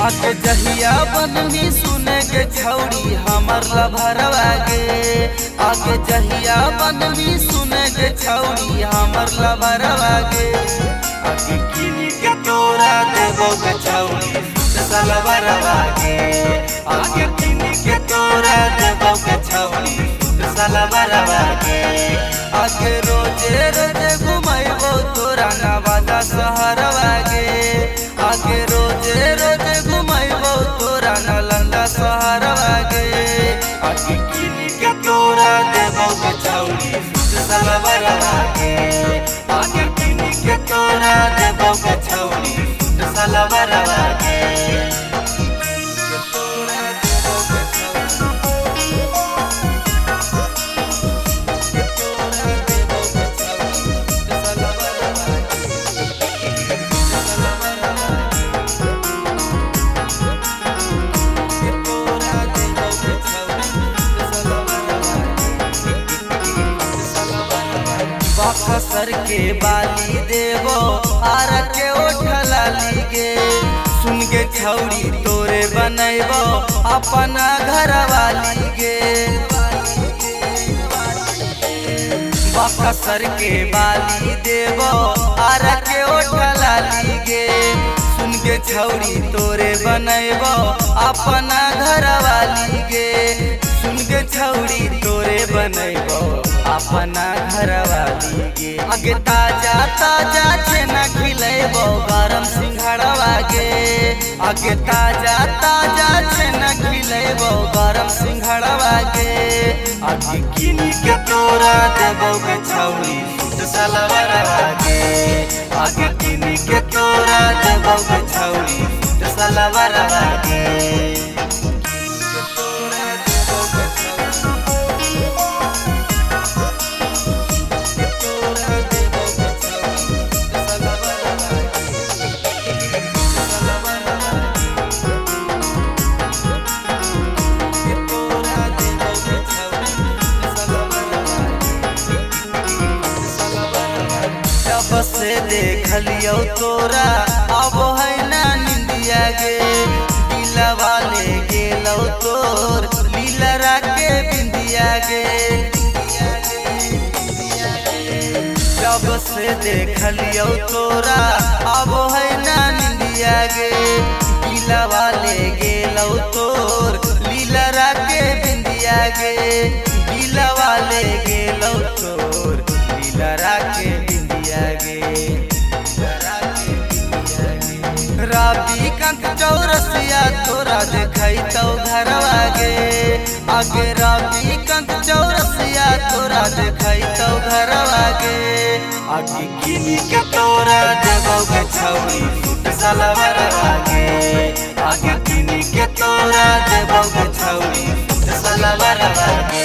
आके जहिया बननी सुने के छौड़ी हमर लभरवा गे। आके जहिया बननी सुने के छौड़ी हमर लभरवा गे। आके किनी के तोरा देबो के छौड़ी सलवरवा गे। आके किनी के तोरा देबो के छौड़ी सलवरवा गे। आके रोजे रोजे घुमाइबो तोरा नवादा शहरवा गे। आके रोजे रोजे घुमाइबो तोरा नालंदा शहरवा गे। आके किनी के तोरा देबो के छौड़ी सलवरवा गे। आके किनी के तोरा देबो के छौड़ी सलवरवा गे। बक्सर के बाली देवो आर के ओठला लीगे। सुन के छौड़ी तोरे बनैबो अपना घर वाली गे। बक्सर के बाली देवो आर के ओठला लीगे। सुन के छौड़ी तोरे बनैबो अपना घर वाली गे। सुन के छौड़ी तोरे बनैबो अपना घर वाली गे। आगे ताजा ताजा छेना खिलैबो गरम सिंघाड़वा गे। आगे ताजा ताजा छेना खिलैबो गरम सिंघाड़वा गे। आगे किनी के तोरा देबो के छौड़ी सलवरवा गे। आगे किनी के तोरा देबो के छौड़ी सलवरवा गे। जब से देखलियो तोरा अब है ना निंदिया गे। दिलवा ले गेलो तोर लीलरा के बिंदिया गे। जब से देखलियो तोरा अब है ना निंदिया गे। दिलवा ले गेलो तोर लीलरा के बिंदिया गे। दिलवा ले गेलो तोर लीलरा के राबी कंक चौरसिया तोरा देखैतौ घरवा गे। आगे राबी कंक चौरसिया तोरा देखैतौ घरवा गे। आगे किनी के तोरा देबो के छौड़ी सलवरवा गे। आगे किनी के तोरा देबो के छौड़ी सलवरवा गे।